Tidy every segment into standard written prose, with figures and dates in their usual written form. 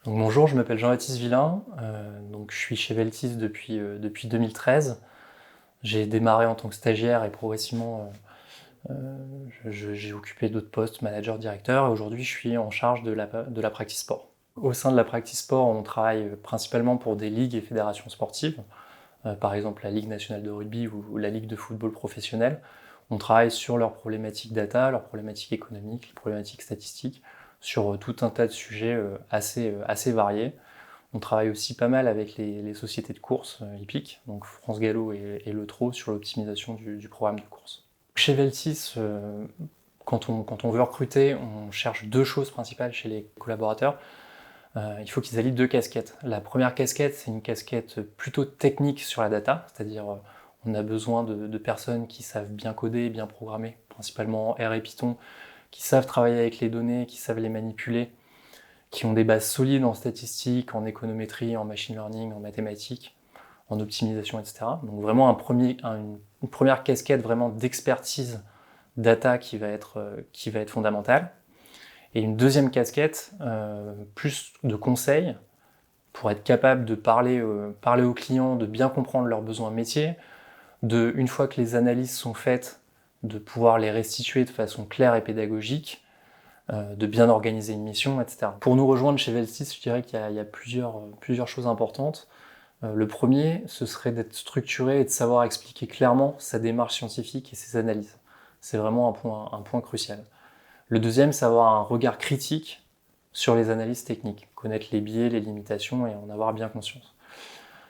Donc, bonjour, je m'appelle Jean-Baptiste Villain, je suis chez Veltis depuis 2013. J'ai démarré en tant que stagiaire et progressivement j'ai occupé d'autres postes, manager, directeur, et aujourd'hui je suis en charge de la practice sport. Au sein de la practice sport, on travaille principalement pour des ligues et fédérations sportives, par exemple la Ligue nationale de rugby ou la Ligue de football professionnel. On travaille sur leurs problématiques data, leurs problématiques économiques, les problématiques statistiques, sur tout un tas de sujets assez variés. On travaille aussi pas mal avec les sociétés de course hippiques, donc France Gallo et Le Trot, sur l'optimisation du programme de course. Chez Veltis, quand on veut recruter, on cherche deux choses principales chez les collaborateurs. Il faut qu'ils allient deux casquettes. La première casquette, c'est une casquette plutôt technique sur la data, c'est-à-dire on a besoin de personnes qui savent bien coder, bien programmer, principalement R et Python, qui savent travailler avec les données, qui savent les manipuler, qui ont des bases solides en statistiques, en économétrie, en machine learning, en mathématiques, en optimisation, etc. Donc vraiment une première casquette vraiment d'expertise data qui va être fondamentale. Et une deuxième casquette, plus de conseils, pour être capable de parler aux clients, de bien comprendre leurs besoins métiers, une fois que les analyses sont faites, de pouvoir les restituer de façon claire et pédagogique, de bien organiser une mission, etc. Pour nous rejoindre chez Veltis, je dirais qu'il y a plusieurs choses importantes. Le premier, ce serait d'être structuré et de savoir expliquer clairement sa démarche scientifique et ses analyses. C'est vraiment un point crucial. Le deuxième, c'est avoir un regard critique sur les analyses techniques, connaître les biais, les limitations et en avoir bien conscience.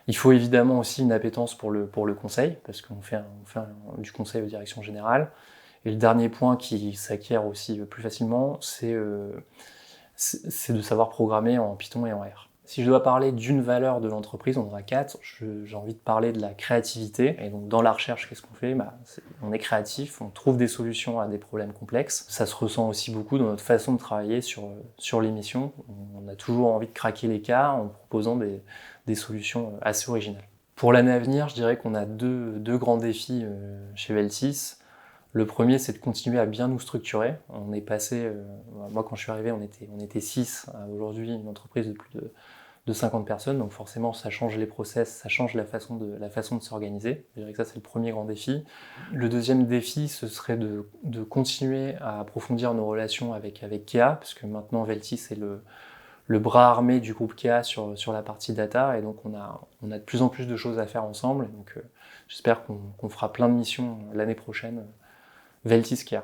Il faut évidemment aussi une appétence pour le conseil, parce qu'on fait du conseil aux directions générales. Et le dernier point qui s'acquiert aussi plus facilement, c'est de savoir programmer en Python et en R. Si je dois parler d'une valeur de l'entreprise, on en a quatre, j'ai envie de parler de la créativité. Et donc dans la recherche, qu'est-ce qu'on fait ? On est créatif, on trouve des solutions à des problèmes complexes. Ça se ressent aussi beaucoup dans notre façon de travailler sur l'émission. On a toujours envie de craquer les cas en proposant des solutions assez originales. Pour l'année à venir, je dirais qu'on a deux grands défis chez Veltis. Le premier, c'est de continuer à bien nous structurer. On est passé, moi quand je suis arrivé, on était 6. Aujourd'hui, une entreprise de plus de 50 personnes, donc forcément ça change les process, ça change la façon de s'organiser. Je dirais que ça, c'est le premier grand défi. Le deuxième défi, ce serait de continuer à approfondir nos relations avec Kea, parce que maintenant Veltis est le bras armé du groupe Kea sur la partie data, et donc on a de plus en plus de choses à faire ensemble. Donc j'espère qu'on fera plein de missions l'année prochaine. Veltis Kea.